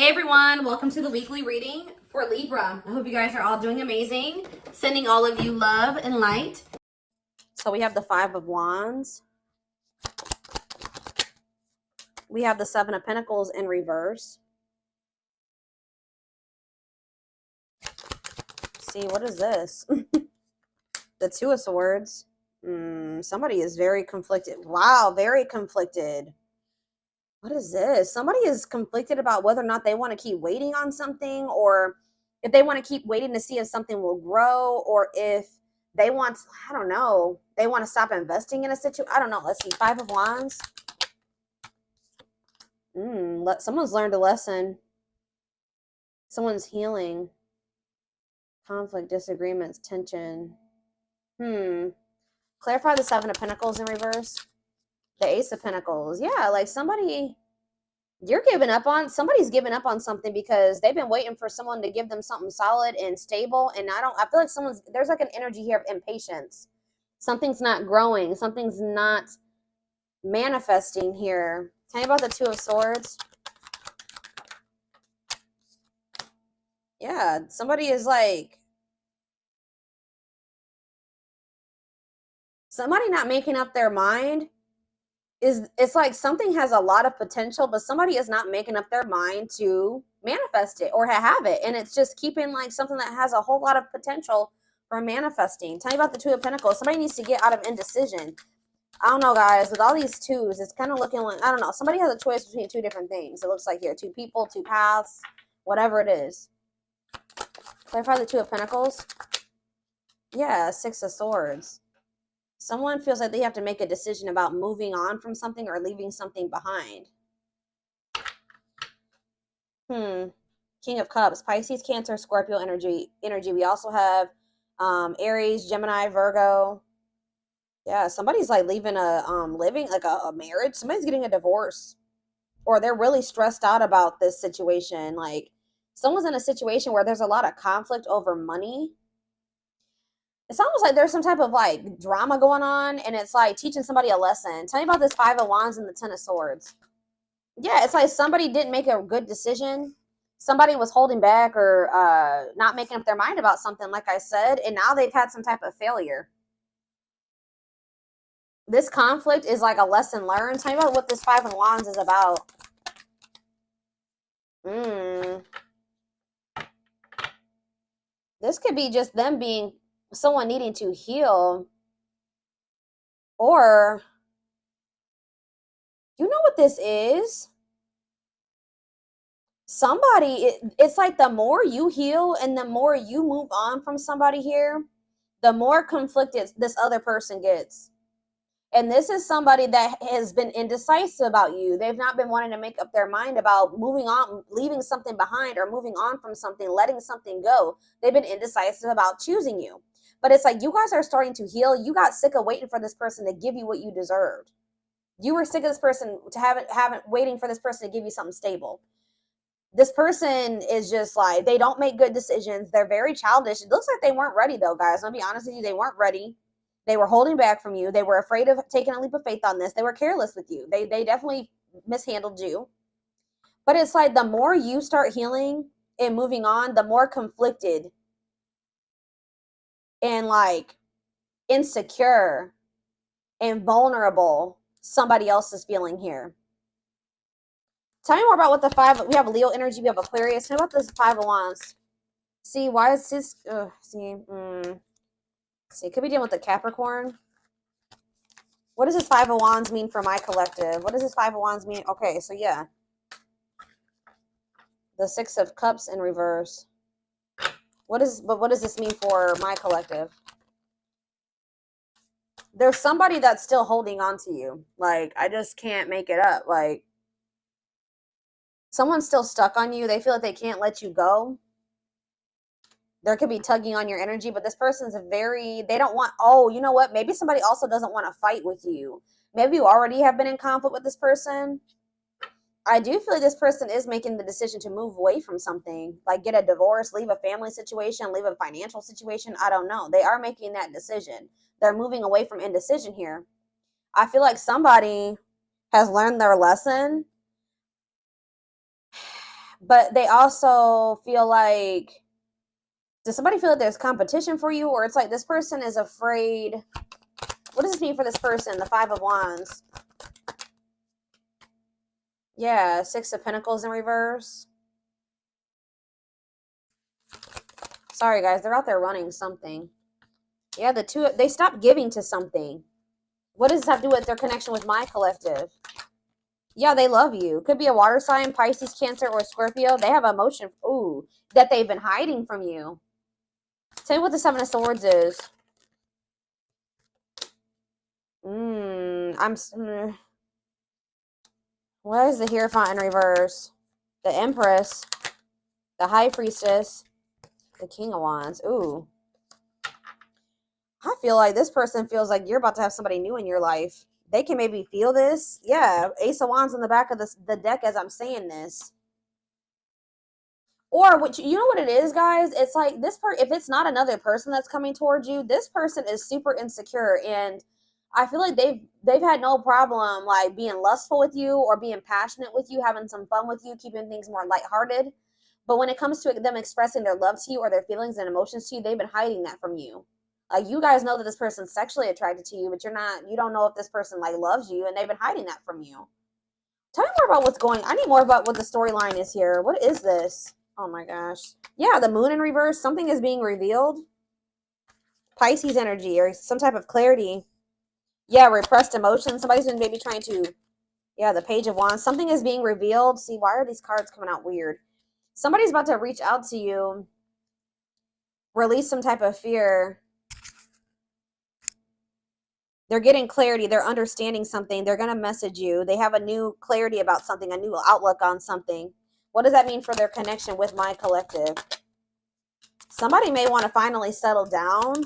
Hey everyone, welcome to the weekly reading for Libra. I hope you guys are all doing amazing. Sending all of you love and light. So we have the Five of Wands. We have the Seven of Pentacles in reverse. See, what is this? The Two of Swords. Somebody is very conflicted. Wow, very conflicted. What is this? Somebody is conflicted about whether or not they want to keep waiting on something, or if they want to keep waiting to see if something will grow, or if they want, I don't know, they want to stop investing in a situation. I don't know. Let's see. Five of Wands. Someone's learned a lesson. Someone's healing. Conflict, disagreements, tension. Clarify the Seven of Pentacles in reverse. The Ace of Pentacles. Yeah, like somebody's giving up on something because they've been waiting for someone to give them something solid and stable. And I feel like there's like an energy here of impatience. Something's not growing. Something's not manifesting here. Tell me about the Two of Swords. Yeah, somebody is like, somebody not making up their mind. It's like something has a lot of potential, but somebody is not making up their mind to manifest it or have it. And it's just keeping like something that has a whole lot of potential for manifesting. Tell me about the Two of Pentacles. Somebody needs to get out of indecision. I don't know, guys. With all these twos, it's kind of looking like, I don't know. Somebody has a choice between two different things. It looks like here. Two people, two paths, whatever it is. Clarify the Two of Pentacles. Yeah, Six of Swords. Someone feels like they have to make a decision about moving on from something or leaving something behind. King of Cups, Pisces, Cancer, Scorpio energy. We also have Aries, Gemini, Virgo. Yeah, somebody's like leaving living like a marriage. Somebody's getting a divorce, or they're really stressed out about this situation. Like someone's in a situation where there's a lot of conflict over money. It's almost like there's some type of like drama going on, and it's like teaching somebody a lesson. Tell me about this Five of Wands and the Ten of Swords. Yeah, it's like somebody didn't make a good decision. Somebody was holding back or not making up their mind about something, like I said, and now they've had some type of failure. This conflict is like a lesson learned. Tell me about what this Five of Wands is about. This could be just them being someone needing to heal, or you know what this is? Somebody, it's like the more you heal and the more you move on from somebody here, the more conflicted this other person gets. And this is somebody that has been indecisive about you. They've not been wanting to make up their mind about moving on, leaving something behind, or moving on from something, letting something go. They've been indecisive about choosing you. But it's like you guys are starting to heal. You got sick of waiting for this person to give you what you deserved. You were sick of this person waiting for this person to give you something stable. This person is just like, they don't make good decisions. They're very childish. It looks like they weren't ready though, guys. I'll be honest with you. They weren't ready. They were holding back from you. They were afraid of taking a leap of faith on this. They were careless with you. They definitely mishandled you. But it's like the more you start healing and moving on, the more conflicted and like insecure and vulnerable somebody else is feeling here. Tell me more about what we have Leo energy, we have Aquarius. Tell me about this Five of Wands. See, why is this, see, could be dealing with the Capricorn. What does this Five of Wands mean for my collective? What does this Five of Wands mean? Okay, so yeah. The Six of Cups in reverse. What does this mean for my collective? There's somebody that's still holding on to you. Like, I just can't make it up. Like, someone's still stuck on you. They feel like they can't let you go. There could be tugging on your energy, but this person's they don't want, oh, you know what? Maybe somebody also doesn't want to fight with you. Maybe you already have been in conflict with this person. I do feel like this person is making the decision to move away from something, like get a divorce, leave a family situation, leave a financial situation. I don't know. They are making that decision. They're moving away from indecision here. I feel like somebody has learned their lesson, But they also feel like, does somebody feel like there's competition for you? Or it's like this person is afraid. What does this mean for this person? The Five of Wands. Yeah, Six of Pentacles in reverse. Sorry, guys. They're out there running something. Yeah, the two, they stopped giving to something. What does this have to do with their connection with my collective? Yeah, they love you. Could be a water sign, Pisces, Cancer, or Scorpio. They have emotion, ooh, that they've been hiding from you. Tell me what the Seven of Swords is. What is the Hierophant in reverse? The Empress, the High Priestess, the King of Wands. Ooh. I feel like this person feels like you're about to have somebody new in your life. They can maybe feel this. Yeah, Ace of Wands on the back of the deck as I'm saying this. Or what you know what it is, guys? It's like this part. If it's not another person that's coming towards you, this person is super insecure, and I feel like they've had no problem like being lustful with you or being passionate with you, having some fun with you, keeping things more lighthearted. But when it comes to them expressing their love to you or their feelings and emotions to you, they've been hiding that from you. Like you guys know that this person's sexually attracted to you, but you don't know if this person like loves you, and they've been hiding that from you. Tell me more about what's going. I need more about what the storyline is here. What is this? Oh my gosh. Yeah, the Moon in reverse. Something is being revealed. Pisces energy or some type of clarity. Yeah, repressed emotion. Somebody's been maybe trying to. Yeah, the Page of Wands. Something is being revealed. See, why are these cards coming out weird? Somebody's about to reach out to you. Release some type of fear. They're getting clarity. They're understanding something. They're going to message you. They have a new clarity about something, a new outlook on something. What does that mean for their connection with my collective? Somebody may want to finally settle down.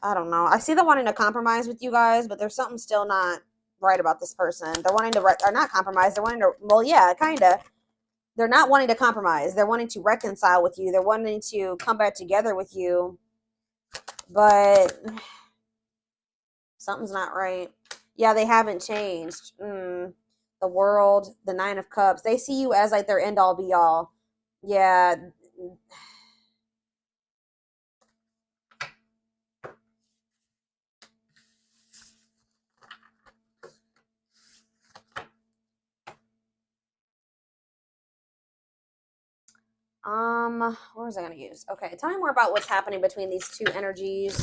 I don't know. I see them wanting to compromise with you guys, but there's something still not right about this person. They're wanting to, or not compromise. They're wanting to, well, yeah, kind of. They're not wanting to compromise. They're wanting to reconcile with you. They're wanting to come back together with you. But something's not right. Yeah, they haven't changed. The World, the Nine of Cups. They see you as like their end all be all. Yeah. What was I going to use? Okay, tell me more about what's happening between these two energies.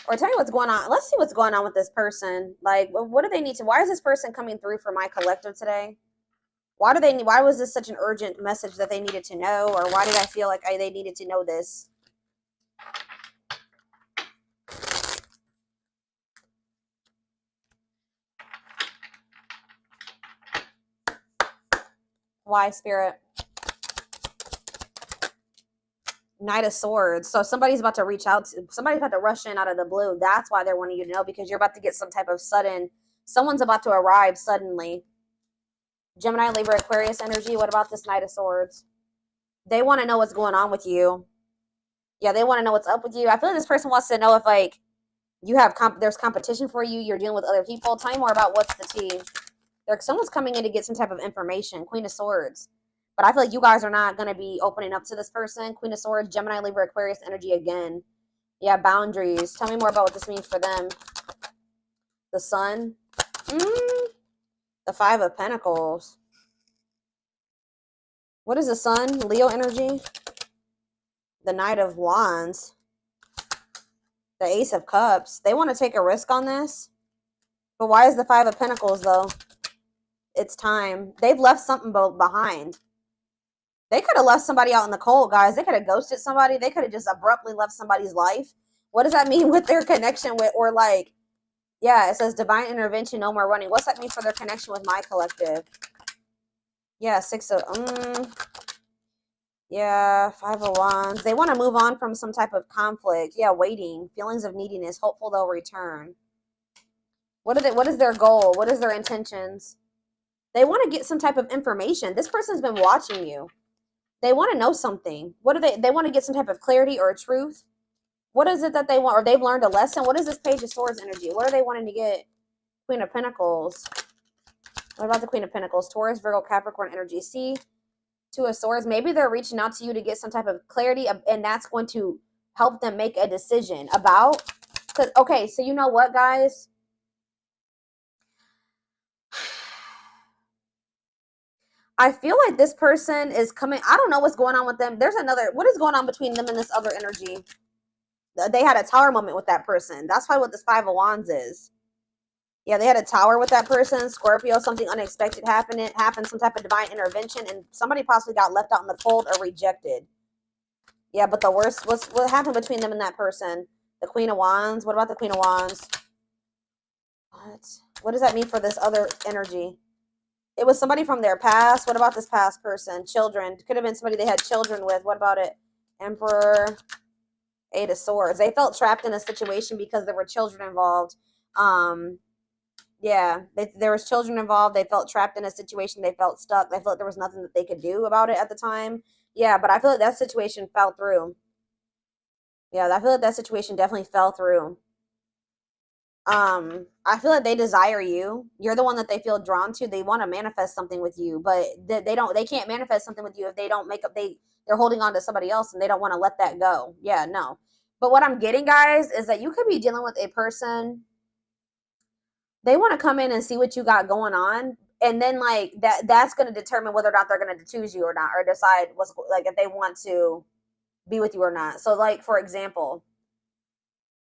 Or tell me what's going on. Let's see what's going on with this person. Like, what do they need to, why is this person coming through for my collective today? Why was this such an urgent message that they needed to know? Or why did I feel like they needed to know this? Why, Spirit? Knight of Swords. So somebody's about to reach out. Somebody's about to rush in out of the blue. That's why they're wanting you to know, because you're about to get some type of sudden. Someone's about to arrive suddenly. Gemini, Libra, Aquarius energy. What about this Knight of Swords? They want to know what's going on with you. Yeah, they want to know what's up with you. I feel like this person wants to know if like you have there's competition for you. You're dealing with other people. Tell me more about what's the tea. Someone's coming in to get some type of information. Queen of Swords. But I feel like you guys are not going to be opening up to this person. Queen of Swords, Gemini, Libra, Aquarius energy again. Yeah, boundaries. Tell me more about what this means for them. The Sun. The Five of Pentacles. What is the Sun? Leo energy. The Knight of Wands. The Ace of Cups. They want to take a risk on this. But why is the Five of Pentacles, though? It's time. They've left something behind. They could have left somebody out in the cold, guys. They could have ghosted somebody. They could have just abruptly left somebody's life. What does that mean with their connection with, or like, yeah, it says divine intervention, no more running. What's that mean for their connection with my collective? Yeah, yeah, Five of Wands. They want to move on from some type of conflict. Yeah, waiting. Feelings of neediness. Hopeful they'll return. What is their goal? What is their intentions? They want to get some type of information. This person's been watching you. They want to know something. What do they want to get some type of clarity or a truth? What is it that they want? Or they've learned a lesson? What is this Page of Swords energy? What are they wanting to get? Queen of Pentacles. What about the Queen of Pentacles? Taurus, Virgo, Capricorn energy. See, Two of Swords. Maybe they're reaching out to you to get some type of clarity, and that's going to help them make a decision about. Because, okay, so you know what, guys? I feel like this person is coming. I don't know what's going on with them. There's another. What is going on between them and this other energy? They had a tower moment with that person. That's probably what this Five of Wands is. Yeah, they had a tower with that person. Scorpio, something unexpected happened, some type of divine intervention, and somebody possibly got left out in the cold or rejected. Yeah, but the worst, what happened between them and that person? The Queen of Wands. What about the Queen of Wands? What does that mean for this other energy? It was somebody from their past. What about this past person? Children. Could have been somebody they had children with. What about it? Emperor. Eight of Swords. They felt trapped in a situation because there were children involved. Yeah, there was children involved. They felt trapped in a situation. They felt stuck. They felt there was nothing that they could do about it at the time. Yeah, but I feel like that situation fell through. Yeah, I feel like that situation definitely fell through. I feel like they desire you. You're the one that they feel drawn to. They want to manifest something with you, but they can't manifest something with you if they don't make up. They're holding on to somebody else and they don't want to let that go. Yeah, no. But what I'm getting, guys, is that you could be dealing with a person. They want to come in and see what you got going on, and then like that's going to determine whether or not they're going to choose you or not, or decide what's like if they want to be with you or not. So like, for example,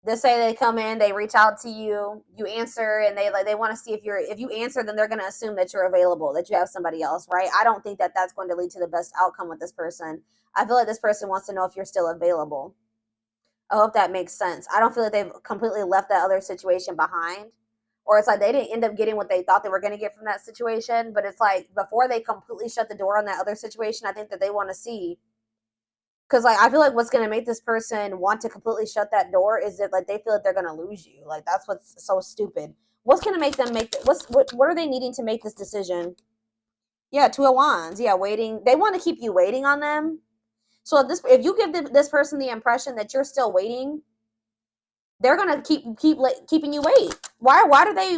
they say they come in, they reach out to you, you answer, and they want to see if you answer, then they're going to assume that you're available, that you have somebody else, right? I don't think that that's going to lead to the best outcome with this person. I feel like this person wants to know if you're still available. I hope that makes sense. I don't feel like they've completely left that other situation behind, or it's like they didn't end up getting what they thought they were going to get from that situation. But it's like before they completely shut the door on that other situation, I think that they want to see. Because like I feel like what's going to make this person want to completely shut that door is that like they feel like they're going to lose you. Like that's what's so stupid. What's going to make them what are they needing to make this decision? Yeah, Two of Wands. Yeah, waiting. They want to keep you waiting on them. So if you give this person the impression that you're still waiting, they're gonna keeping you wait. Why are they?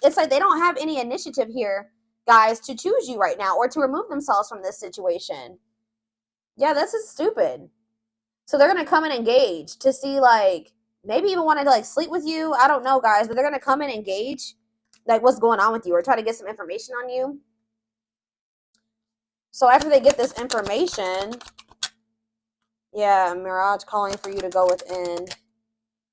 It's like they don't have any initiative here, guys, to choose you right now or to remove themselves from this situation. Yeah, this is stupid. So they're gonna come and engage to see, like, maybe even want to like sleep with you. I don't know, guys, but they're gonna come and engage, like what's going on with you, or try to get some information on you. So after they get this information, yeah, Mirage calling for you to go within.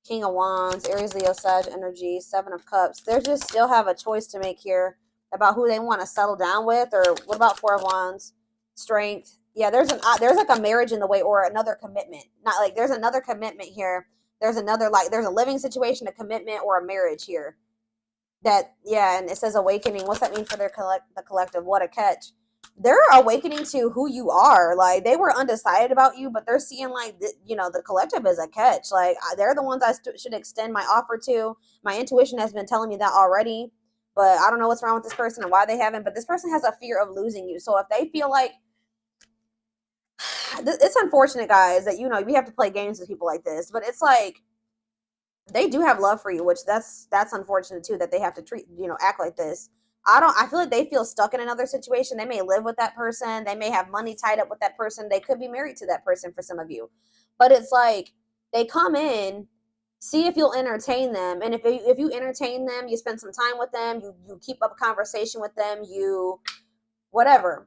King of Wands, Aries, Leo, Sag energy, Seven of Cups. They just still have a choice to make here about who they want to settle down with. Or what about Four of Wands? Strength. Yeah, there's like a marriage in the way, or another commitment. Not like there's another commitment here. There's another, like, there's a living situation, a commitment, or a marriage here. That, yeah, and it says awakening. What's that mean for the collective? What a catch. They're awakening to who you are. Like, they were undecided about you, but they're seeing like the collective is a catch. Like, they're the ones I should extend my offer to. My intuition has been telling me that already, but I don't know what's wrong with this person and why they haven't. But this person has a fear of losing you. So if they feel like, it's unfortunate, guys, that we have to play games with people like this, but it's like they do have love for you, which that's unfortunate too, that they have to act like this. I feel like they feel stuck in another situation. They may live with that person. They may have money tied up with that person. They could be married to that person for some of you. But it's like they come in, see if you'll entertain them. And if you entertain them, you spend some time with them, you keep up a conversation with them, you whatever.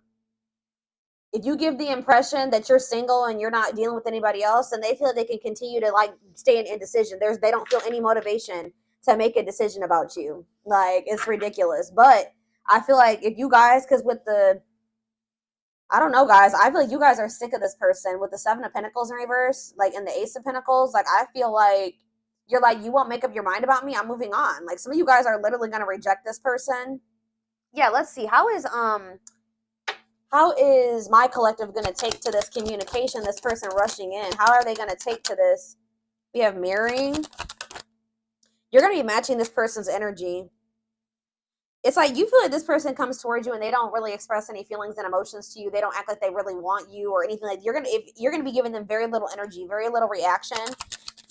If you give the impression that you're single and you're not dealing with anybody else, then they feel like they can continue to like stay in indecision. They don't feel any motivation to make a decision about you. Like, it's ridiculous. But I feel like if you guys, because I don't know, guys, I feel like you guys are sick of this person with the Seven of Pentacles in reverse, like, in the Ace of Pentacles. Like, I feel like you're like, you won't make up your mind about me, I'm moving on. Like, some of you guys are literally going to reject this person. Yeah, let's see. How is my collective going to take to this communication, this person rushing in? How are they going to take to this? We have mirroring. You're going to be matching this person's energy. It's like you feel like this person comes towards you and they don't really express any feelings and emotions to you. They don't act like they really want you or anything. Like, you're going to be giving them very little energy, very little reaction.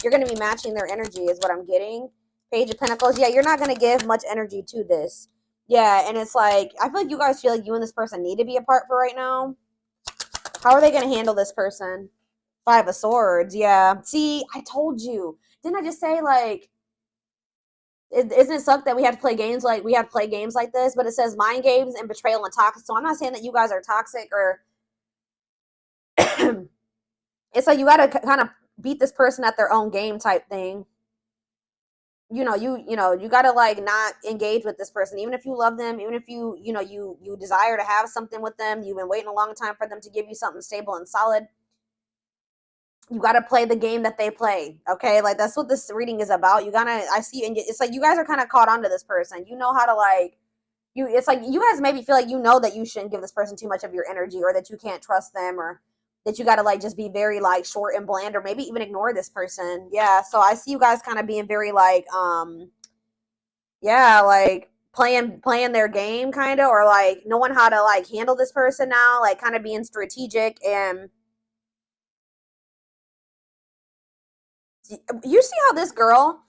You're going to be matching their energy is what I'm getting. Page of Pentacles. Yeah, you're not going to give much energy to this. Yeah, and it's like, I feel like you guys feel like you and this person need to be apart for right now. How are they going to handle this person? Five of Swords, yeah. See, I told you. Didn't I just say, like, isn't it suck that we have to play games like this? But it says mind games and betrayal and toxic. So I'm not saying that you guys are toxic or it's like you got to kind of beat this person at their own game type thing. You got to like not engage with this person, even if you love them, even if you desire to have something with them. You've been waiting a long time for them to give you something stable and solid. You got to play the game that they play. Okay. Like that's what this reading is about. I see, and it's like, you guys are kind of caught onto this person. You know how to like, it's like, you guys maybe feel like, that you shouldn't give this person too much of your energy, or that you can't trust them, or that you got to like, just be very like short and bland, or maybe even ignore this person. Yeah. So I see you guys kind of being very like, yeah, like playing their game kind of, or like knowing how to like handle this person now, like kind of being strategic. And you see how this girl,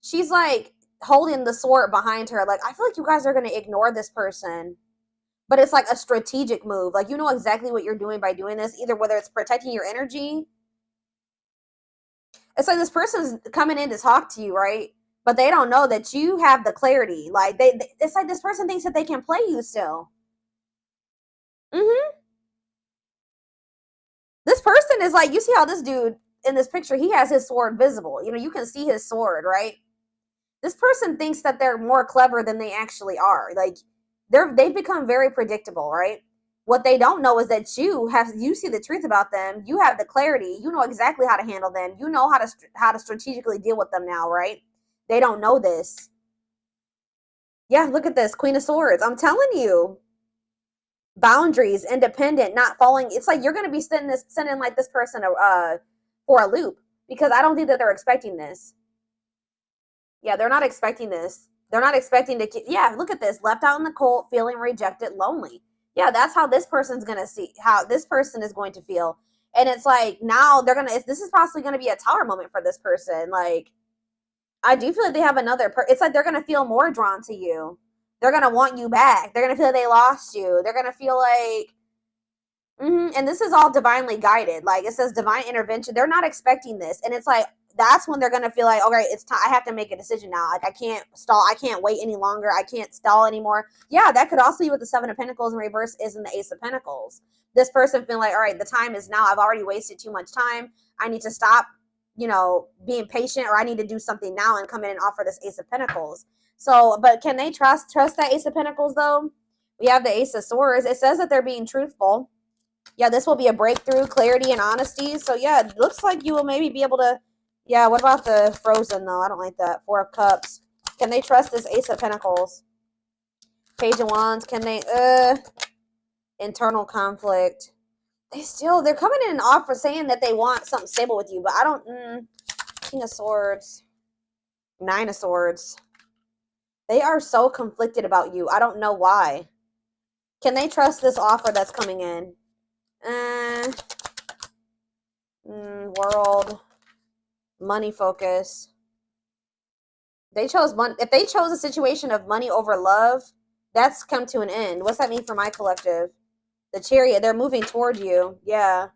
she's like holding the sword behind her. Like, I feel like you guys are going to ignore this person, but it's like a strategic move. Like, you know exactly what you're doing by doing this, either whether it's protecting your energy. It's like this person's coming in to talk to you, right? But they don't know that you have the clarity. Like, it's like this person thinks that they can play you still. This person is like, you see how this dude in this picture, he has his sword visible. You can see his sword, right? This person thinks that they're more clever than they actually are. Like, they've become very predictable, right? What they don't know is that you see the truth about them. You have the clarity. You know exactly how to handle them. You know how to strategically deal with them now, right? They don't know this. Yeah, look at this, Queen of Swords. I'm telling you, boundaries, independent, not falling. It's like you're going to be sending like this person for a loop, because I don't think that they're expecting this. Yeah, they're not expecting this. They're not expecting to. Yeah, look at this. Left out in the cold, feeling rejected, lonely. Yeah, that's how this person's gonna see how this person is going to feel. And it's like now they're gonna. This is possibly gonna be a tower moment for this person. Like, I do feel like they have another. It's like they're gonna feel more drawn to you. They're gonna want you back. They're gonna feel like they lost you. They're gonna feel like. And this is all divinely guided. Like, it says divine intervention. They're not expecting this, and it's like that's when they're gonna feel like, okay, it's time. I have to make a decision now. Like, I can't stall. I can't wait any longer. I can't stall anymore. Yeah, that could also be what the Seven of Pentacles in reverse is in the Ace of Pentacles. This person feeling like, all right, the time is now. I've already wasted too much time. I need to stop, being patient, or I need to do something now and come in and offer this Ace of Pentacles. So, but can they trust that Ace of Pentacles though? We have the Ace of Swords. It says that they're being truthful. Yeah, this will be a breakthrough, clarity, and honesty. So yeah, it looks like you will maybe be able to. Yeah, what about the Frozen though? I don't like that. Four of Cups. Can they trust this Ace of Pentacles? Page of Wands. Can they? Internal conflict. They're coming in and offer saying that they want something stable with you, but I don't. King of Swords. Nine of Swords. They are so conflicted about you. I don't know why. Can they trust this offer that's coming in? World. Money focus. They chose money. If they chose a situation of money over love, that's come to an end. What's that mean for my collective? The Chariot, they're moving toward you. Yeah.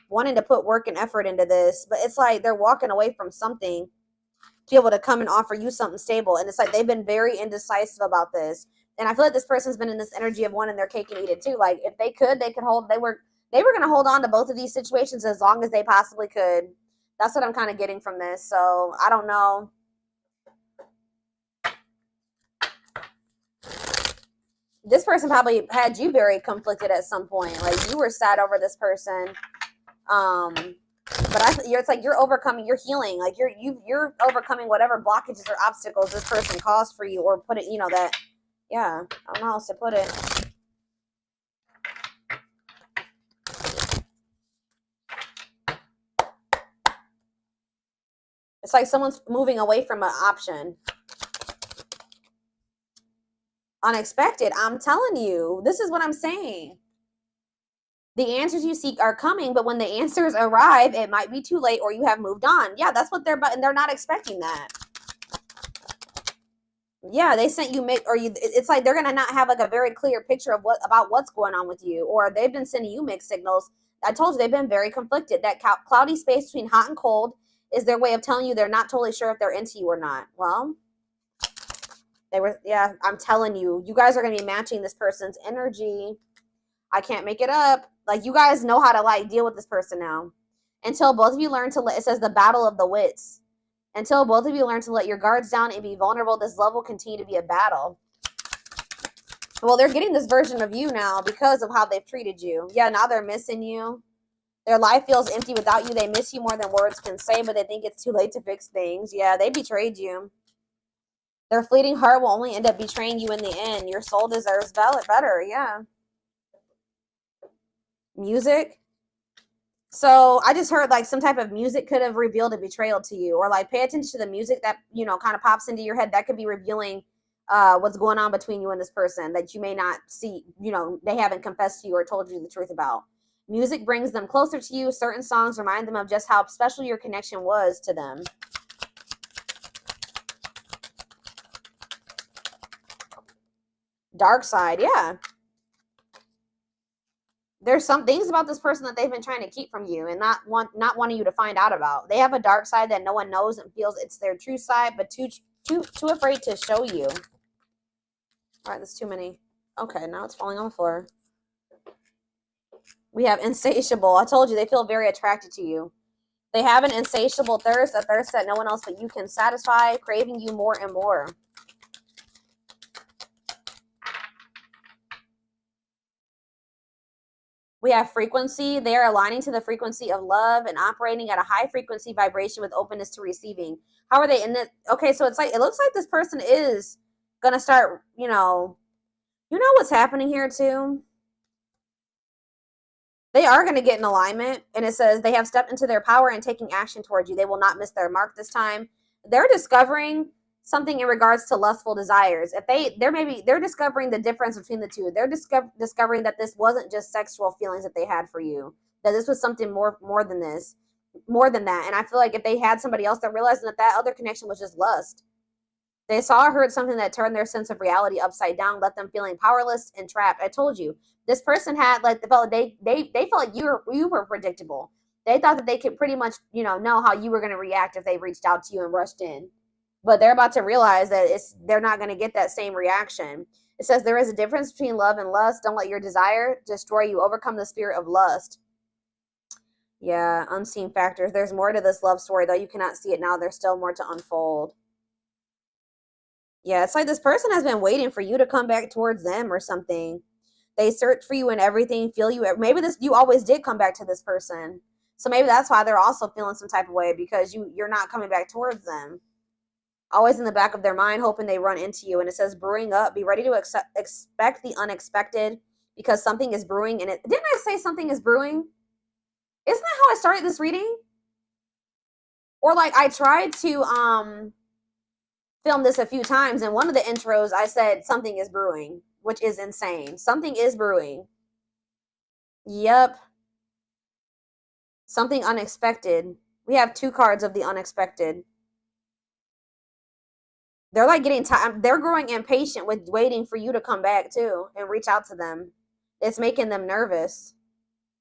Wanting to put work and effort into this. But it's like they're walking away from something to be able to come and offer you something stable. And it's like they've been very indecisive about this. And I feel like this person's been in this energy of wanting their cake and eat it too. Like, if they could hold, they were going to hold on to both of these situations as long as they possibly could. That's what I'm kind of getting from this. So I don't know. This person probably had you very conflicted at some point. Like, you were sad over this person. But it's like you're overcoming, you're healing. Like, you're overcoming whatever blockages or obstacles this person caused for you, or put it, that, yeah, I don't know how else to put it. It's like someone's moving away from an option. Unexpected. I'm telling you, this is what I'm saying. The answers you seek are coming, but when the answers arrive, it might be too late, or you have moved on. Yeah, that's what they're not expecting that. Yeah, they sent you or you. It's like they're gonna not have like a very clear picture of about what's going on with you, or they've been sending you mixed signals. I told you they've been very conflicted. That cloudy space between hot and cold is their way of telling you they're not totally sure if they're into you or not. Well, they were. Yeah, I'm telling you, you guys are gonna be matching this person's energy. I can't make it up. Like, you guys know how to like deal with this person now. Until both of you learn to let. It says the battle of the wits. Until both of you learn to let your guards down and be vulnerable, this love will continue to be a battle. Well, they're getting this version of you now because of how they've treated you. Yeah, now they're missing you. Their life feels empty without you. They miss you more than words can say, but they think it's too late to fix things. Yeah, they betrayed you. Their fleeting heart will only end up betraying you in the end. Your soul deserves better. Yeah. Music. So I just heard like some type of music could have revealed a betrayal to you, or like pay attention to the music that, you know, kind of pops into your head that could be revealing what's going on between you and this person that you may not see, you know, they haven't confessed to you or told you the truth about. Music brings them closer to you. Certain songs remind them of just how special your connection was to them. Dark side, yeah. There's some things about this person that they've been trying to keep from you and not wanting you to find out about. They have a dark side that no one knows and feels it's their true side, but too afraid to show you. All right, that's too many. Okay, now it's falling on the floor. We have insatiable. I told you they feel very attracted to you. They have an insatiable thirst, a thirst that no one else but you can satisfy, craving you more and more. We have frequency. They are aligning to the frequency of love and operating at a high frequency vibration with openness to receiving. How are they in it? Okay, so it's like, it looks like this person is going to start, you know what's happening here too? They are going to get in alignment, and it says they have stepped into their power and taking action towards you. They will not miss their mark this time. They're discovering something in regards to lustful desires. If they're discovering the difference between the two. They're discovering that this wasn't just sexual feelings that they had for you, that this was something more than this, more than that. And I feel like if they had somebody else, that realizing that other connection was just lust. They saw or heard something that turned their sense of reality upside down, left them feeling powerless and trapped. I told you, this person had like they felt like you were predictable. They thought that they could pretty much, know how you were going to react if they reached out to you and rushed in. But they're about to realize that they're not going to get that same reaction. It says there is a difference between love and lust. Don't let your desire destroy you. Overcome the spirit of lust. Yeah, unseen factors. There's more to this love story, though you cannot see it now. There's still more to unfold. Yeah, it's like this person has been waiting for you to come back towards them or something. They search for you and everything, feel you. Maybe you always did come back to this person. So maybe that's why they're also feeling some type of way, because you're not coming back towards them. Always in the back of their mind, hoping they run into you. And it says brewing up. Be ready to expect the unexpected, because something is brewing. And didn't I say something is brewing? Isn't that how I started this reading? Or like I tried to filmed this a few times, and one of the intros I said something is brewing, which is insane. Something is brewing. Yep. Something unexpected. We have 2 cards of the unexpected. They're like getting time. They're growing impatient with waiting for you to come back too and reach out to them. It's making them nervous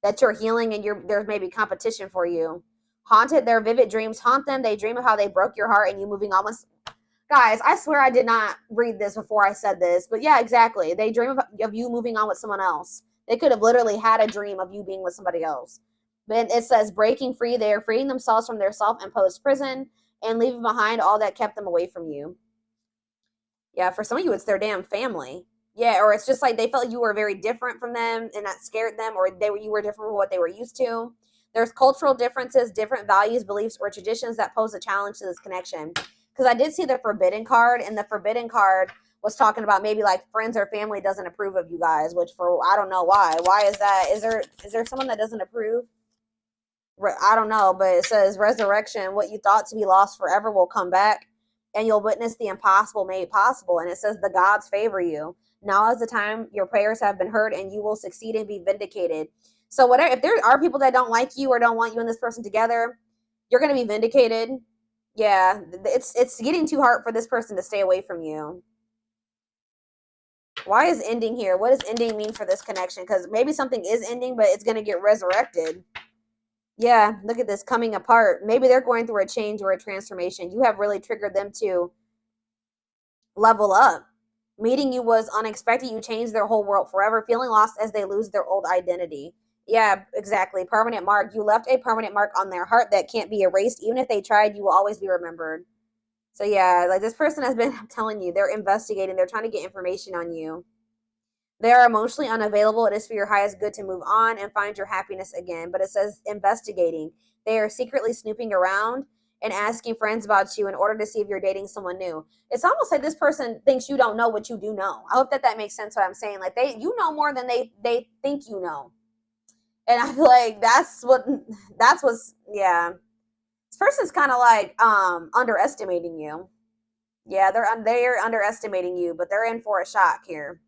that you're healing and there's maybe competition for you. Haunted, their vivid dreams haunt them. They dream of how they broke your heart and you moving on with. Guys, I swear I did not read this before I said this, but yeah, exactly. They dream of you moving on with someone else. They could have literally had a dream of you being with somebody else. But it says breaking free. They are freeing themselves from their self-imposed prison and leaving behind all that kept them away from you. Yeah, for some of you, it's their damn family. Yeah, or it's just like they felt you were very different from them and that scared them, or you were different from what they were used to. There's cultural differences, different values, beliefs, or traditions that pose a challenge to this connection. Because I did see the forbidden card, and the forbidden card was talking about maybe like friends or family doesn't approve of you guys, which I don't know why. Why is that? Is there someone that doesn't approve? I don't know, but it says resurrection. What you thought to be lost forever will come back, and you'll witness the impossible made possible. And it says the gods favor you. Now is the time your prayers have been heard, and you will succeed and be vindicated. So whatever, if there are people that don't like you or don't want you and this person together, you're going to be vindicated. Yeah, it's getting too hard for this person to stay away from you. Why is ending here? What does ending mean for this connection? Because maybe something is ending, but it's going to get resurrected. Yeah, look at this, coming apart. Maybe they're going through a change or a transformation. You have really triggered them to level up. Meeting you was unexpected. You changed their whole world forever, feeling lost as they lose their old identity. Yeah, exactly. Permanent mark. You left a permanent mark on their heart that can't be erased. Even if they tried, you will always be remembered. So yeah, like this person has been telling you, they're investigating, they're trying to get information on you. They are emotionally unavailable. It is for your highest good to move on and find your happiness again. But it says investigating. They are secretly snooping around and asking friends about you in order to see if you're dating someone new. It's almost like this person thinks you don't know what you do know. I hope that that makes sense what I'm saying. Like you know more than they think you know. And I feel like that's what's yeah. This person's kind of like underestimating you. Yeah, they're underestimating you, but they're in for a shock here.